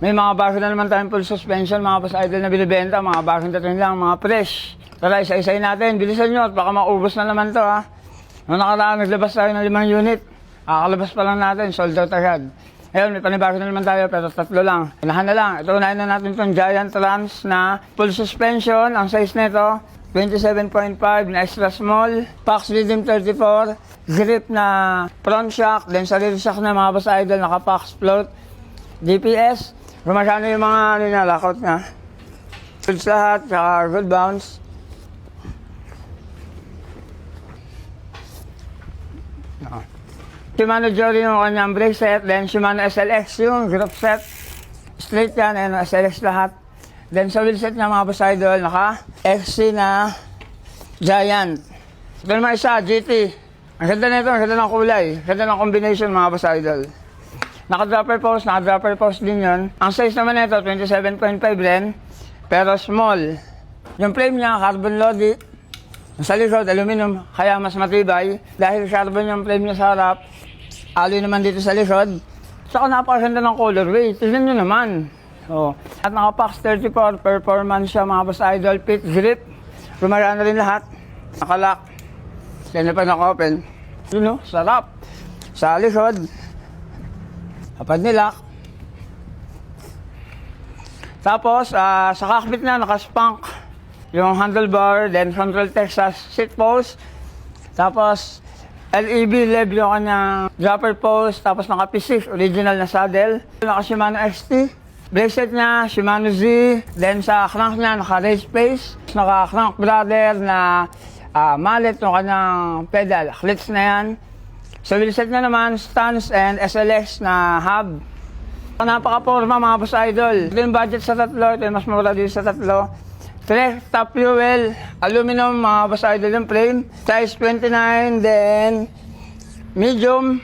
May mga bago na naman tayong full suspension, mga boss idol na binibenta, mga bagong dating lang, mga fresh. Tara, isa-isay natin, bilisan nyo at baka maubos na naman to ha. Noong nakaraan, naglabas tayo ng 5 unit. Kakalabas pa lang natin, sold out agad. Ngayon, may panibago na naman tayo, pero 3 lang. Unahan na lang, ito unahin na natin itong Giant Rams na full suspension. Ang size nito, 27.5 na extra small, Pax Rhythm 34, grip na front shock, then sa rear shock na mga boss idol, naka-Pax float, DPS. Rumasyano yung mga lakot na. Goods lahat, saka good bounce. Shimano Jory yung kanyang brake set, then Shimano SLX yung group set. Straight yan, and SLX lahat. Then sa wheel set niya mga boss idol, naka XC na Giant. Ito naman isa, GT. Ang ganda nito, ang ganda ng kulay. Ang ganda ng combination mga boss idol. Naka-dropper post din yun. Ang size naman nito, 27.5 rin, pero small. Yung frame niya, carbon lodi. Sa likod, aluminum, kaya mas matibay. Dahil carbon yung frame niya sa harap, alloy naman dito sa likod. Saka napakaganda ng colorway. Tignan nyo naman. Oh. At naka-Pax 34, performance siya mga boss idol, pit grip. Rumaraan na rin lahat. Naka-lock. Kaya na pa naka-open. Yun know, sarap. Sa likod, kapag nilak. Tapos, sa cockpit na, naka-spunk yung handlebar, then control Texas seat post. Tapos, LED yung kanyang dropper post. Tapos, naka-P6, original na saddle. Naka-Shimano XT. Brake set niya, Shimano Z. Then, sa crank niya, naka-race pace. Naka-crank brother na mallet yung kanyang pedal. Clits na yan. Sa wheel set na naman, Stance and SLX na hub. Napaka-forma mga boss idol. Ito yung budget sa tatlo, ito yung mas mura dito sa tatlo. Top fuel, aluminum mga boss idol yung frame. Size 29, then medium.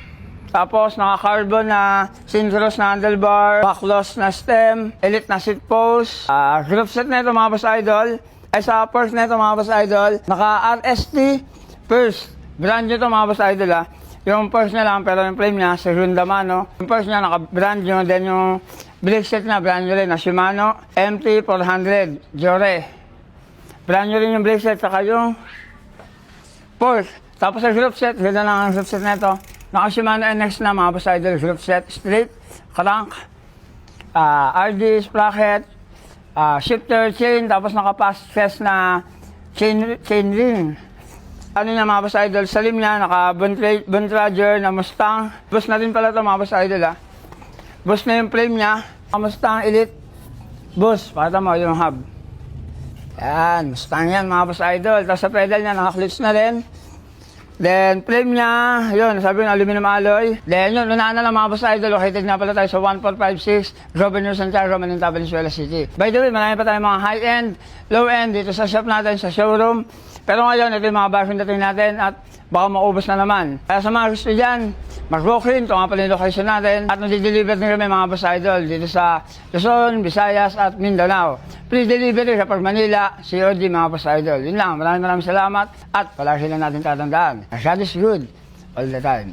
Tapos naka-carbon na synchronous na handlebar, backless na stem, elite na seat post. Group set na ito mga boss idol. Ay sa purse na ito mga boss idol, naka-RST first. Brand nyo ito mga boss idol ha. Yung purse na lang, pero yung frame niya, sa Hyundai Mano. Yung purse niya, naka-brand nyo. Then yung brake set na, brand nyo rin, na Shimano MT400, Jore. Brand nyo rin yung brake set, saka yung purse. Tapos sa group set, ganda lang ang group set na ito. Naka-Shimano NX na, mga boss idol, group set, straight, crank, RD, sprocket, shifter, chain, tapos naka-pass na chain ring. Ano niya mga boss idol, salim niya, naka-Bontrager na Mustang. Bus na rin pala ito mga boss idol ha. Bus na yung frame niya, Mustang Elite. Bus, pakita mo yung hub. Yan, Mustang yan mga boss idol. Tapos sa pedal niya, naka-clips na rin. Then frame niya, yun, sabi yung aluminum alloy. Then yun, unaan na lang mga boss idol, located nga pala tayo sa 1456 Governor Santiago, Maninta, Valenzuela City. By the way, marami pa tayong mga high-end, low-end dito sa shop natin, sa showroom. Pero ngayon, ito yung mga bagong dating natin at baka maubos na naman. Kaya sa mga gusto dyan, mag-walk-in, ito nga pala yung location natin. At nadi-deliver din kami mga boss idol dito sa Luzon, Visayas at Mindanao. Free delivery sa Manila, COD mga boss idol. Yun lang, maraming salamat at palagi lang natin tatandaan. God is good all the time.